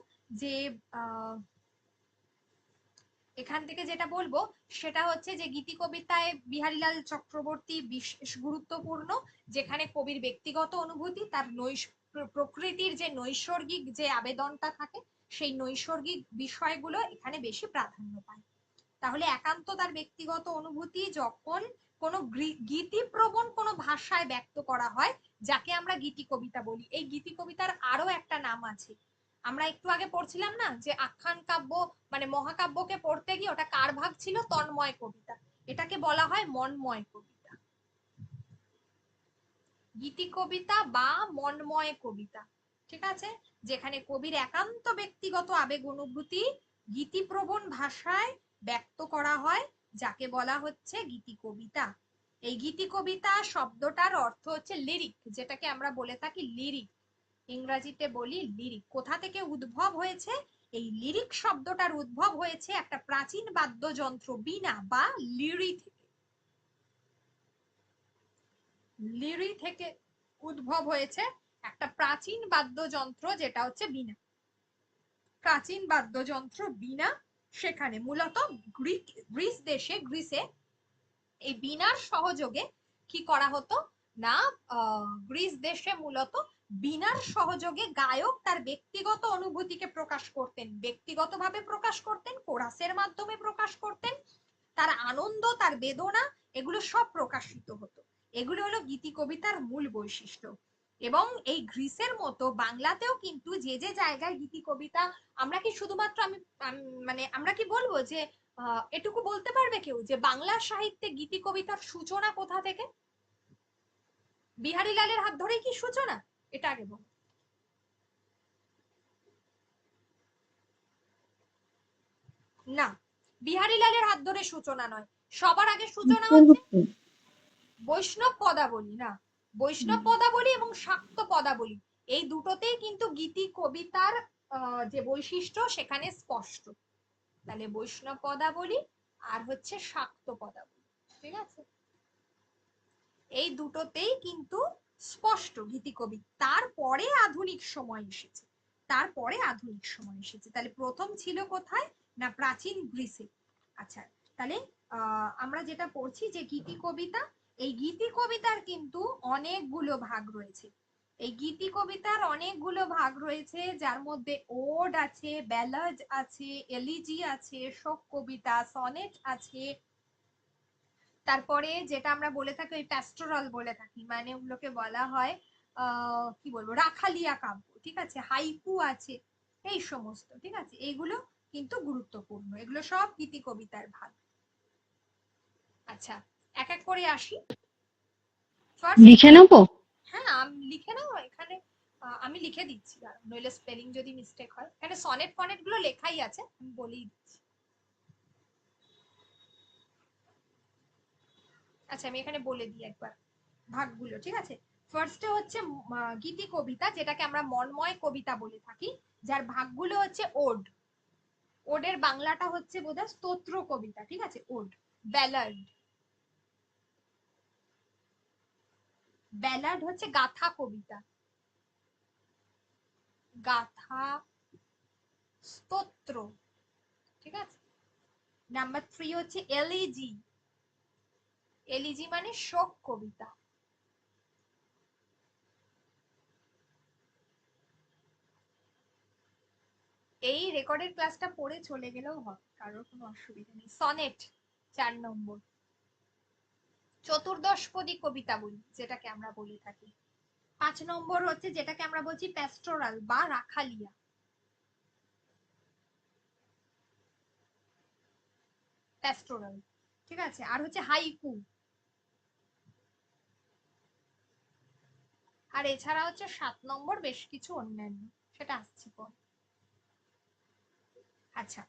যে এখান থেকে যেটা বলবো সেটা হচ্ছে যে গীতি কবিতায় বিহারীলাল চক্রবর্তী বিশেষ গুরুত্বপূর্ণ, যেখানে কবির ব্যক্তিগত অনুভূতি, তার প্রকৃতির যে নৈসর্গিক যে আবেদনটা থাকে, সেই নৈসর্গিক বিষয়গুলো এখানে বেশি প্রাধান্য পায়। তাহলে একান্ত তার ব্যক্তিগত অনুভূতি যখন কোনো গীতিপ্রবণ কোনো ভাষায় ব্যক্ত করা হয়, যাকে আমরা গীতি কবিতা বলি। এই গীতি কবিতার আরো একটা নাম আছে, আমরা একটু আগে পড়ছিলাম না যে আখ্যান কাব্য মানে মহাকাব্যকে পড়তে গিয়ে ওটা কার ভাগ ছিল, তন্ময় কবিতা, এটাকে বলা হয় মন্ময় কবিতা। গীতি কবিতা বা মন্ময় কবিতা, ঠিক আছে, যেখানে কবির একান্ত ব্যক্তিগত আবেগ অনুভূতি গীতিপ্রবণ ভাষায় ব্যক্ত করা হয়, যাকে বলা হচ্ছে গীতি কবিতা। এই গীতি কবিতা শব্দটার অর্থ হচ্ছে লিরিক, যেটাকে আমরা বলে থাকি লিরিক, ইংরেজিতে বলি লিরিক। কোথা থেকে উদ্ভব হয়েছে? এই লিরিক শব্দটার উদ্ভব হয়েছে একটা প্রাচীন বাদ্যযন্ত্র বীণা বা লিরি থেকে। লিরি থেকে উদ্ভব হয়েছে একটা প্রাচীন বাদ্যযন্ত্র, যেটা হচ্ছে বীণা। প্রাচীন বাদ্যযন্ত্র বীণা, সেখানে মূলত গ্রিস দেশে, গ্রিসে এই বীণার সহযোগে কি করা হতো না, গ্রিস দেশে মূলত বীণার সহযোগে গায়ক তার ব্যক্তিগত অনুভূতিকে প্রকাশ করতেন, ব্যক্তিগতভাবে প্রকাশ করতেন, কোরাসের মাধ্যমে প্রকাশ করতেন, তার আনন্দ, তার বেদনা, এগুলো সব প্রকাশিত হতো। এগুলো হলো গীতি কবিতার মূল বৈশিষ্ট্য। এবং এই গ্রিসের মতো বাংলাতেও কিন্তু যে যে জায়গায় গীতি কবিতা, আমরা কি শুধুমাত্র মানে আমরা কি বলবো যে এটুকু বলতে পারবে কেউ যে বাংলা সাহিত্যে গীতি কবিতার সূচনা কোথা থেকে? বিহারীলালের হাত ধরেই কি সূচনা? এটা আগে বল। না, বিহারীলালের হাত ধরে সূচনা নয়, সবার আগে সূচনা হচ্ছে বৈষ্ণব পদাবলী। না, বৈষ্ণব পদাবলী এবং শাক্ত পদাবলী, এই দুটোতেই কিন্তু গীতি কবিতার যে বৈশিষ্ট্য সেখানে স্পষ্ট। তাহলে বৈষ্ণব পদাবলী আর হচ্ছে শাক্ত পদাবলী, ঠিক আছে, এই দুটোতেই কিন্তু স্পষ্ট গীতি কবি। তারপরে আধুনিক সময় এসেছে, তারপরে আধুনিক সময় এসেছে। তাহলে প্রথম ছিল কোথায় না, প্রাচীন গ্রিসে। আচ্ছা, তাহলে আমরা যেটা পড়ছি যে গীতি কবিতা, এই গীতি কবিতার কিন্তু অনেকগুলো ভাগ রয়েছে। এই গীতি কবিতার অনেকগুলো ভাগ রয়েছে, যার মধ্যে ওড আছে, ব্যালাড আছে, এলিজি আছে, শোক কবিতা, সনেট আছে, তারপরে যেটা আমরা বলে থাকি ওই প্যাস্টোরাল বলে থাকি, মানে ওগুলোকে বলা হয় কি বলবো, রাখালিয়া কাব্য, ঠিক আছে, হাইকু আছে, এই সমস্ত, ঠিক আছে, এইগুলো কিন্তু গুরুত্বপূর্ণ, এগুলো সব গীতি কবিতার ভাগ। আচ্ছা, এক এক করে আসি। লিখে নেবো? হ্যাঁ, আমি লিখে নাও এখানে, আমি লিখে দিচ্ছি, নইলে স্পেলিং যদি মিস্টেক হয়। এখানে সনেট ফনেট গুলো লেখাই আছে, আমি বলেই দিচ্ছি। আচ্ছা, আমি এখানে বলে দিই একবার ভাগগুলো, ঠিক আছে। ফার্স্টে হচ্ছে গীতি কবিতা, যেটাকে আমরা মন্ময় কবিতা বলে থাকি, যার ভাগগুলো হচ্ছে ওড। ওডের বাংলাটা হচ্ছে বোধহয় স্তোত্র কবিতা, ঠিক আছে, ওড। ব্যালাড, ব্যালাড হচ্ছে গাথা কবিতা, গাথা, স্তোত্র, ঠিক আছে। নাম্বার 3 হচ্ছে এলিজি, এলিজি মানে শোক কবিতা। এই রেকর্ডের ক্লাসটা পড়ে চলে গেলেও হবে, কারোর কোনো অসুবিধা নেই। সনেট 4 নম্বর, চতুর্দশপদী কবিতা বলি যেটাকে আমরা বলে থাকি। 5 নম্বর হচ্ছে যেটাকে আমরা বলছি প্যাস্টোরাল বা রাখালিয়া, প্যাস্টোরাল, ঠিক আছে। আর হচ্ছে হাইকু, আর এছাড়া হচ্ছে 7 নম্বর বেশ কিছু অন্যান্য, সেটা আসছে পর। আচ্ছা,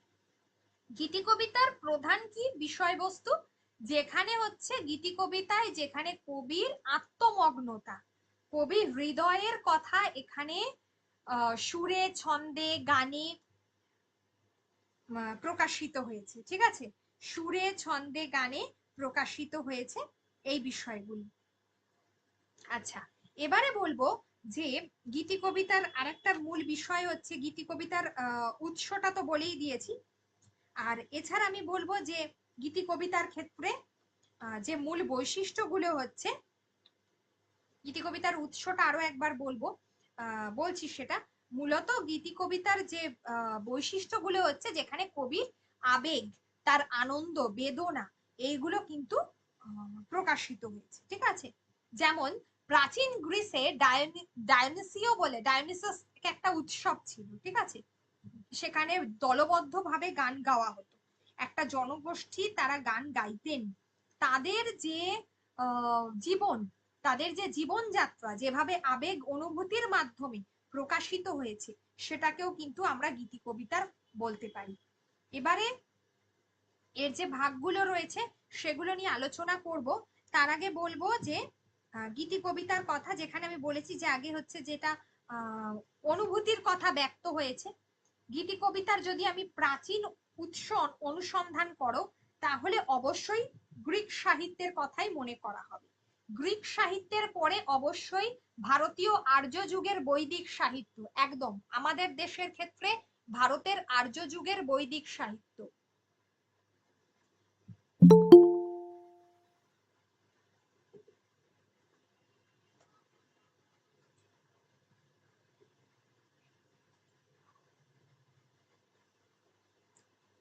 গীতি কবিতার প্রধান কি বিষয়বস্তু? যেখানে হচ্ছে গীতি কবিতায় যেখানে কবির আত্মমগ্নতা, কবির হৃদয়ের কথা এখানে সুরে, ছন্দে, গানে প্রকাশিত হয়েছে, ঠিক আছে, সুরে, ছন্দে, গানে প্রকাশিত হয়েছে এই বিষয়গুলি। আচ্ছা, এবারে বলবো যে গীতি কবিতার আরেকটা মূল বিষয় হচ্ছে, গীতি কবিতার উৎসটা তো বলেই দিয়েছি। আর এছাড়া আমি বলবো যে গীতি কবিতার ক্ষেত্রে যে মূল বৈশিষ্ট্যগুলো হচ্ছে, গীতি কবিতার উৎসটা আরো একবার বলবো, বলছি সেটা। মূলত গীতি কবিতার যে বৈশিষ্ট্যগুলো হচ্ছে যেখানে কবির আবেগ, তার আনন্দ, বেদনা এইগুলো কিন্তু প্রকাশিত হয়েছে, ঠিক আছে। যেমন প্রাচীন গ্রিসে ডায়োনিসিয়াস একটা উৎসব ছিল, ঠিক আছে। সেখানে দলবদ্ধভাবে গান গাওয়া হতো, একটা জনগোষ্ঠী তারা গান গাইতেন। তাদের যে জীবন, তাদের যে জীবনযাত্রা যেভাবে আবেগ অনুভূতির মাধ্যমে প্রকাশিত হয়েছে, সেটাকেও কিন্তু আমরা গীতি কবিতার বলতে পারি। এবারে এর যে ভাগগুলো রয়েছে সেগুলো নিয়ে আলোচনা করব। তার আগে বলবো যে গীতি কবিতার কথা, যেখানে আমি বলেছি যে আগে হচ্ছে যেটা অনুভূতির কথা ব্যক্ত হয়েছে। গীতি কবিতার যদি আমি প্রাচীন উৎস অনুসন্ধান করো, তাহলে অবশ্যই গ্রিক সাহিত্যের কথাই মনে করা হবে। গ্রিক সাহিত্যের পরে অবশ্যই ভারতীয় আর্য যুগের বৈদিক সাহিত্য, একদম আমাদের দেশের ক্ষেত্রে ভারতের আর্য যুগের বৈদিক সাহিত্য।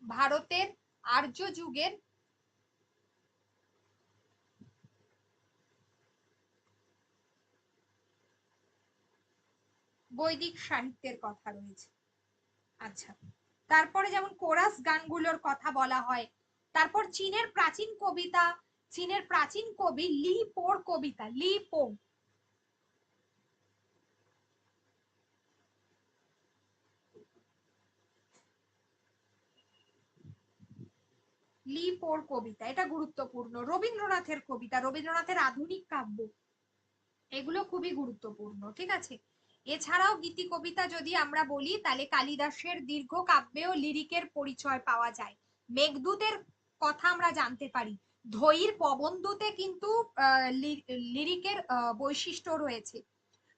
ভারতের আর্য যুগের বৈদিক সাহিত্যের কথা রয়েছে। আচ্ছা, তারপরে যেমন কোরাস গানগুলোর কথা বলা হয়। তারপর চীনের প্রাচীন কবিতা, চীনের প্রাচীন কবি লি পোর কবিতা, লি পো, লি পোর কবিতা, এটা গুরুত্বপূর্ণ। রবীন্দ্রনাথের কবিতা, রবীন্দ্রনাথের আধুনিক কাব্য, এগুলো খুবই গুরুত্বপূর্ণ, ঠিক আছে। এছাড়াও গীতি কবিতা যদি আমরা বলি, তাহলে কালিদাসের দীর্ঘ কাব্যেও লিরিকের পরিচয় পাওয়া যায়। মেঘদূতের কথা আমরা জানতে পারি। ধৈর পবনদূতে কিন্তু লিরিকের বৈশিষ্ট্য রয়েছে।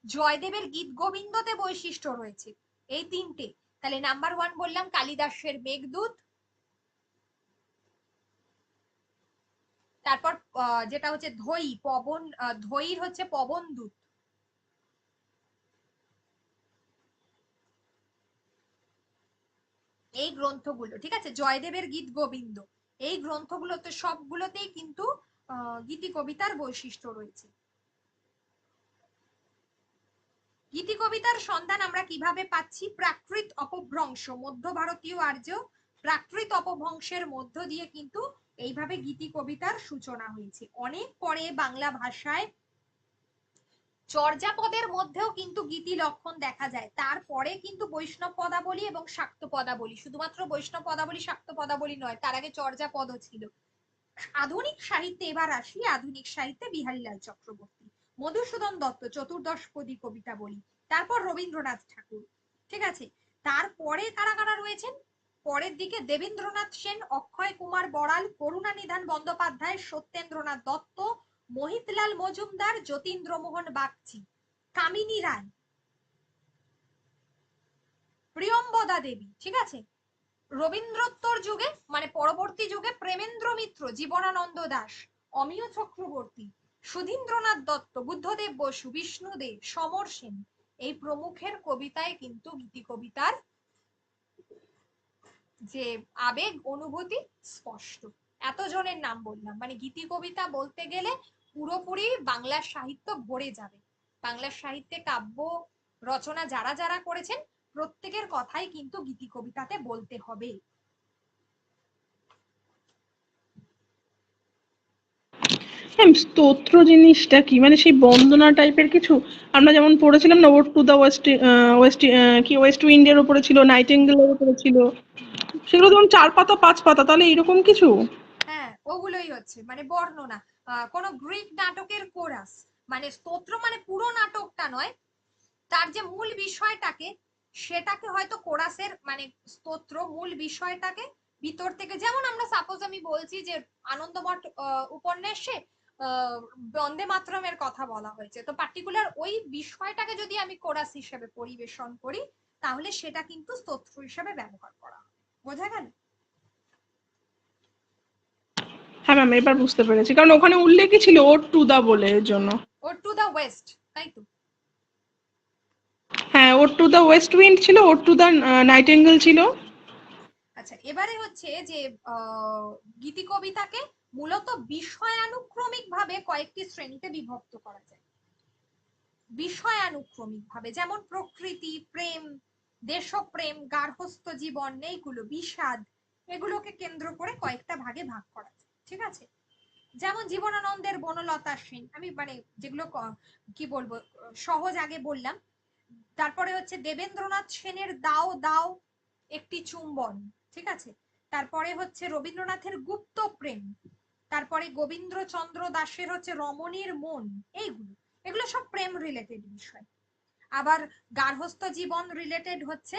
জয়দেবের গীত গোবিন্দতে বৈশিষ্ট্য রয়েছে। এই তিনটে, তাহলে নাম্বার 1 বললাম কালিদাসের মেঘদূত। তারপর যেটা হচ্ছে ধৈর হচ্ছে পবনদূত। এই গ্রন্থগুলো, ঠিক আছে, জয়দেবের গীত গোবিন্দ, এই গ্রন্থগুলোতে সবগুলোতেই কিন্তু গীতি কবিতার বৈশিষ্ট্য রয়েছে। গীতি কবিতার সন্ধান আমরা কিভাবে পাচ্ছি? প্রাকৃত অপভ্রংশ, মধ্য ভারতীয় আর্য প্রাকৃত অপভ্রংশের মধ্য দিয়ে কিন্তু এইভাবে গীতি কবিতার সূচনা হয়েছে। অনেক পরে বাংলা ভাষায় চর্যাপদের মধ্যেও কিন্তু গীতি লক্ষণ দেখা যায়। তারপরে কিন্তু বৈষ্ণব পদাবলী এবং শাক্ত পদাবলী, শুধুমাত্র বৈষ্ণব পদাবলী শাক্ত পদাবলী নয়, তার আগে চর্যাপদও ছিল। আধুনিক সাহিত্যে এবার আসি, আধুনিক সাহিত্যে বিহারীলাল চক্রবর্তী, মধুসূদন দত্ত চতুর্দশপদী কবিতা বলি, তারপর রবীন্দ্রনাথ ঠাকুর, ঠিক আছে। তারপরে কারা কারা রয়েছেন? পরের দিকে দেবেন্দ্রনাথ সেন, অক্ষয় কুমার বড়াল, করুণানিধান বন্দ্যোপাধ্যায়, সত্যেন্দ্রনাথ দত্ত, মোহিতলাল মজুমদার, যতীন্দ্রমোহন বাগচি, কামিনী রায়, প্রিয়ম্বদা দেবী, ঠিক আছে। রবীন্দ্রোত্তর যুগে মানে পরবর্তী যুগে প্রেমেন্দ্র মিত্র, জীবনানন্দ দাশ, অমিয় চক্রবর্তী, সুধীন্দ্রনাথ দত্ত, বুদ্ধদেব বসু, বিষ্ণুদেব, সমর সেন, এই প্রমুখের কবিতায় কিন্তু গীতি কবিতার যে আবেগ অনুভূতি স্পষ্ট। এতজনের নাম বললাম, মানে গীতি কবিতা বলতে গেলে পুরোপুরি বাংলা সাহিত্য ভরে যাবে। বাংলা সাহিত্যে কাব্য রচনা যারা যারা করেছেন প্রত্যেকের কথাই কিন্তু গীতি কবিতাতে বলতে হবে। ম্যাম স্তোত্র জিনিসটা কি, মানে সেই বন্দনা টাইপের কিছু? আমরা যেমন পড়েছিলাম না, ওট টু দা ওয়েস্ট, ওয়েস্ট কি ওয়েস্ট উইন্ডের উপরে ছিল, নাইটিঙ্গেলের উপরে ছিল, সেগুলো যেমন 4 পাতা 5 পাতা, তাহলে এরকম কিছু? হ্যাঁ, ওগুলোই হচ্ছে মানে বর্ণনা। কোন গ্রিক নাটকের কোরাস, মানে স্তোত্র মানে পুরো নাটকটা নয়, তার যে মূল বিষয়টাকে, সেটাকে হয়তো কোরাসের মানে স্তোত্র মূল বিষয়টাকে ভিতর থেকে, যেমন আমরা সাপোজ আমি বলছি যে আনন্দমঠ উপন্যাসে বন্দে মাতরমের কথা বলা হয়েছে, তো পার্টিকুলার ওই বিষয়টাকে যদি আমি কোরাস হিসেবে পরিবেশন করি, তাহলে সেটা কিন্তু স্তোত্র হিসেবে ব্যবহার করা হবে। বোঝা গেল? হ্যাঁ ম্যাম, এবার বুঝতে পেরেছি, কারণ ওখানে উল্লেখই ছিল ওড টু দা বলে, এর জন্য। ওড টু দ্য ওয়েস্ট, তাই তো? হ্যাঁ, ode to the west wind ছিল, ওড টু দা নাইটিঙ্গেল ছিল। আচ্ছা, এবারে হচ্ছে যে গীতি কবিতাকে মূলত বিষয়ানুক্রমিক ভাবে কয়েকটি শ্রেণীতে বিভক্ত করা যায়। বিষয়ানুক্রমিক ভাবে, যেমন প্রকৃতি, প্রেম, দেশপ্রেম, গার্হস্থ্য জীবন, এইগুলো বিষাদ, এগুলোকে কেন্দ্র করে কয়েকটা ভাগে ভাগ করা যায়, ঠিক আছে? যেমন জীবনানন্দের বনলতা সেন, আমি মানে যেগুলো কি বলবো সহজ আগে বললাম। তারপরে হচ্ছে দেবেন্দ্রনাথ সেনের দাও দাও একটি চুম্বন, ঠিক আছে? তারপরে হচ্ছে রবীন্দ্রনাথের গুপ্ত প্রেম, তারপরে গোবিন্দচন্দ্র দাশের হচ্ছে রমণীর মন, এইগুলো, এগুলো সব প্রেম রিলেটেড বিষয়। আবার গার্হস্থ্য জীবন রিলেটেড হচ্ছে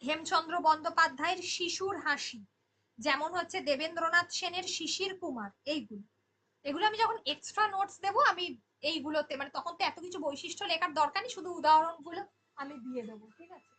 হেমচন্দ্র বন্দ্যোপাধ্যায়ের শিশুর হাসি, যেমন হচ্ছে দেবেন্দ্রনাথ সেনের শিশির কুমার, এইগুলো। এগুলো আমি যখন এক্সট্রা নোটস দেবো, আমি এইগুলোতে মানে তখন তো এত কিছু বৈশিষ্ট্য লেখার দরকার নেই, শুধু উদাহরণগুলো আমি দিয়ে দেবো, ঠিক আছে?